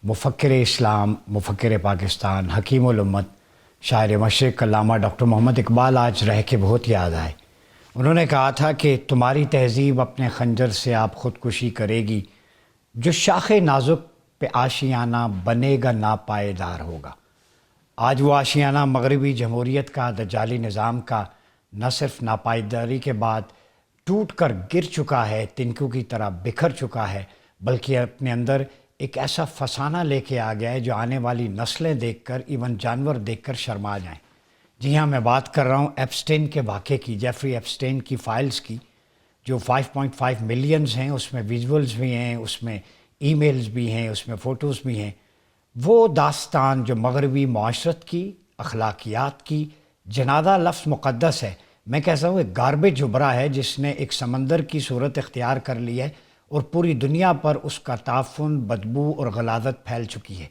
मुफ़क्किर इस्लाम, मुफ़क्किर पाकिस्तान, हकीमुल उम्मत, शायर मशरिक़ अल्लामा डॉक्टर मोहम्मद इकबाल आज रह के बहुत याद आए। उन्होंने कहा था कि तुम्हारी तहज़ीब अपने खंजर से आप ख़ुदकुशी करेगी, जो शाख़ नाजुक पे आशियाना बनेगा नापायदार होगा। आज वो आशियाना मगरबी जमहूरियत का, दज्जाली निज़ाम का न सिर्फ नापायदारी के बाद टूट कर गिर चुका है, तिनकों की तरह बिखर चुका है, बल्कि अपने अंदर एक ऐसा फसाना लेके आ गया है जो आने वाली नस्लें देखकर, इवन जानवर देखकर शर्मा जाएं। जी हाँ, मैं बात कर रहा हूँ एप्स्टेन के वाक़े की, जेफरी एप्स्टेन की फ़ाइल्स की, जो 5.5 मिलियंस हैं, उसमें विजुअल्स भी हैं, उसमें ईमेल्स भी हैं, उसमें फ़ोटोज़ भी हैं। वो दास्तान जो मगरबी माशरत की, अखलाकियात की, जनादा लफ्ज़ मुक़द्दस है, मैं कहता हूँ एक गार्बेज उभरा है जिसने एक समंदर की सूरत इख्तियार कर ली है और पूरी दुनिया पर उसका ताफ़ुन, बदबू और गलाज़त फैल चुकी है।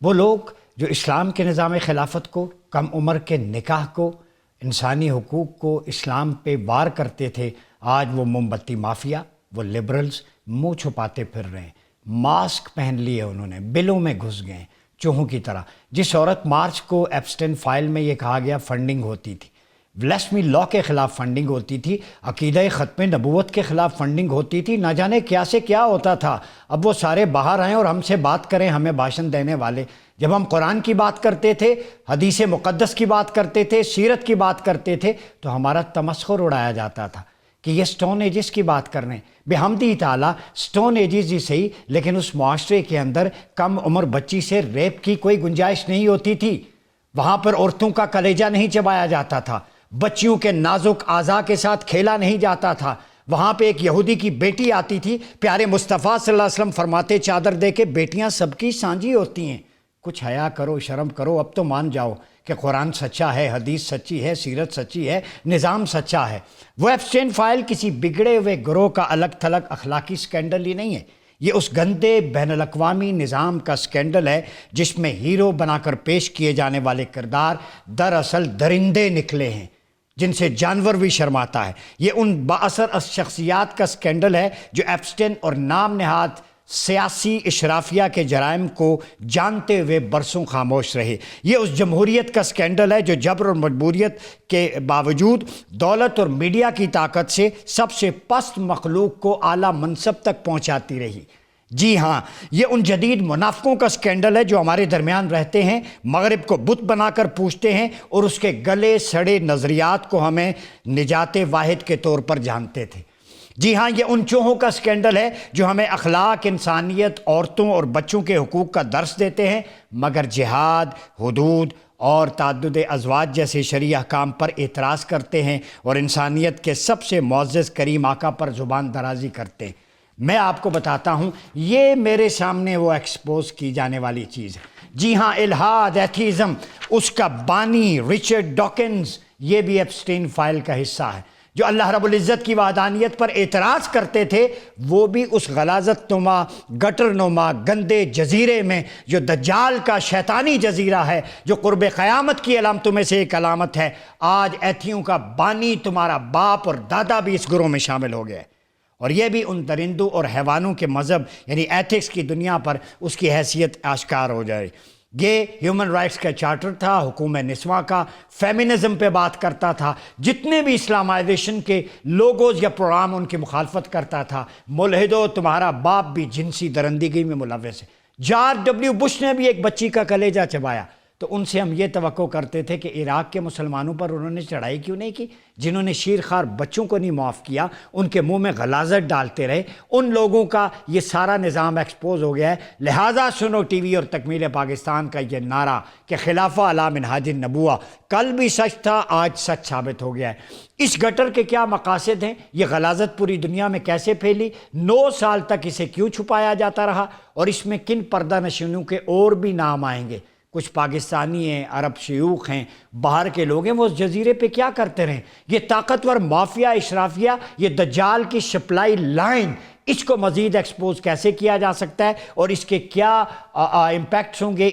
वो लोग जो इस्लाम के निज़ाम खिलाफत को, कम उम्र के निकाह को, इंसानी हुकूक को, इस्लाम पे वार करते थे, आज वो मोमबत्ती माफिया, वो लिबरल्स मुंह छुपाते फिर रहे हैं। मास्क पहन लिए उन्होंने, बिलों में घुस गए चूहों की तरह। जिस औरत मार्च को एप्स्टेन फाइल में ये कहा गया फंडिंग होती थी, ब्लेस्मी लॉ के ख़िलाफ़ फ़ंडिंग होती थी, अक़ीदा ख़त्म नबूवत के ख़िलाफ़ फ़ंडिंग होती थी, ना जाने क्या से क्या होता था। अब वो सारे बाहर आएँ और हमसे बात करें, हमें भाषण देने वाले। जब हम कुरान की बात करते थे, हदीस मुक़द्दस की बात करते थे, सीरत की बात करते थे, तो हमारा तमस्खुर उड़ाया जाता था कि ये स्टोन एजिस की बात कर रहे हैं। बेहमदी ताला स्टोन एजिस ही सही, लेकिन उस मुआशरे के अंदर कम उम्र बच्ची से रेप की कोई गुंजाइश नहीं होती थी। वहाँ पर औरतों का कलेजा नहीं चबाया जाता था, बच्चियों के नाजुक आज़ा के साथ खेला नहीं जाता था। वहाँ पे एक यहूदी की बेटी आती थी, प्यारे मुस्तफ़ा सल्लल्लाहु अलैहि वसल्लम फरमाते, चादर दे के बेटियाँ सबकी सांझी होती हैं। कुछ हया करो, शर्म करो, अब तो मान जाओ कि कुरान सच्चा है, हदीस सच्ची है, सीरत सच्ची है, निज़ाम सच्चा है। वो एप्स्टेन फाइल किसी बिगड़े हुए गिरोह का अलग थलग अखलाकी स्कैंडल ही नहीं है। ये उस गंदे बैनुल-अक़वामी निज़ाम का स्कैंडल है जिसमें हीरो बनाकर पेश किए जाने वाले किरदार दरअसल दरिंदे निकले हैं, जिनसे जानवर भी शर्माता है। ये उन बाअसर शख्सियात का स्कैंडल है जो एप्स्टेन और नाम नहाद सियासी इशराफिया के जराइम को जानते हुए बरसों खामोश रहे। ये उस जमहूरियत का स्कैंडल है जो जबर और मजबूरियत के बावजूद दौलत और मीडिया की ताकत से सबसे पस्त मखलूक को आला मनसब तक पहुंचाती रही। जी हाँ, ये उन जदीद मुनाफिकों का स्कैंडल है जो हमारे दरमियान रहते हैं, मगरिब को बुत बनाकर पूछते हैं और उसके गले सड़े नज़रियात को हमें निजात वाहिद के तौर पर जानते थे। जी हाँ, ये उन चूहों का स्कैंडल है जो हमें अखलाक, इंसानियत, औरतों और बच्चों के हुकूक का दर्स देते हैं, मगर जिहाद, हुदूद और ताद्दुद अज़वाज जैसे शरई अहकाम पर एतराज़ करते हैं और इंसानियत के सबसे मुअज़्ज़ज़ करीम आका पर ज़ुबान दराज़ी करते हैं। मैं आपको बताता हूँ, ये मेरे सामने वो एक्सपोज की जाने वाली चीज़ है। जी हाँ, इल्हाद, एथीज़म, उसका बानी रिचर्ड डॉकिंस, ये भी एप्स्टेन फाइल का हिस्सा है। जो अल्लाह रब्बुल इज़्ज़त की वहदानियत पर एतराज़ करते थे, वो भी उस गलाज़त नुमा, गटर नुमा, गंदे जजीरे में जो दज्जाल का शैतानी जजीरा है, जो कुर्ब क़यामत की अलामतों में से एक अलामत है, आज एथियों का बानी तुम्हारा बाप और दादा भी इस ग्रोह में शामिल हो गया। और ये भी उन दरिंदों और हैवानों के मज़हब यानी एथिक्स की दुनिया पर उसकी हैसियत आश्कार हो जाए। ये ह्यूमन राइट्स का चार्टर था, हुकूम निस्वा का, फेमिनिज़म पे बात करता था, जितने भी इस्लामाइजेशन के लोगोज या प्रोग्राम उनकी मुखालफत करता था। मुल्हिदो, तुम्हारा बाप भी जिनसी दरंदगी में मुलव्वस है। जॉर्ज डब्ल्यू बुश ने भी एक बच्ची का कलेजा चबाया, तो उनसे हम ये तवक्को करते थे कि इराक़ के मुसलमानों पर उन्होंने चढ़ाई क्यों नहीं की। जिन्होंने शीरखार बच्चों को नहीं माफ़ किया, उनके मुंह में गलाज़त डालते रहे, उन लोगों का ये सारा निज़ाम एक्सपोज हो गया है। लिहाजा सुनो टीवी और तकमील पाकिस्तान का ये नारा कि खिलाफा अला मिनहाज नबुआ कल भी सच था, आज सच साबित हो गया है। इस गटर के क्या मकासद हैं, ये गलाज़त पूरी दुनिया में कैसे फैली, 9 साल तक इसे क्यों छुपाया जाता रहा, और इसमें किन पर्दा नशीनों के और भी नाम आएंगे। कुछ पाकिस्तानी हैं, अरब शयूख हैं, बाहर के लोग हैं, वो उस जजीरे पे क्या करते रहे। ये ताकतवर माफिया, इशराफिया, ये दज्जाल की सप्लाई लाइन, इसको मज़ीद एक्सपोज कैसे किया जा सकता है और इसके क्या इम्पैक्ट्स होंगे,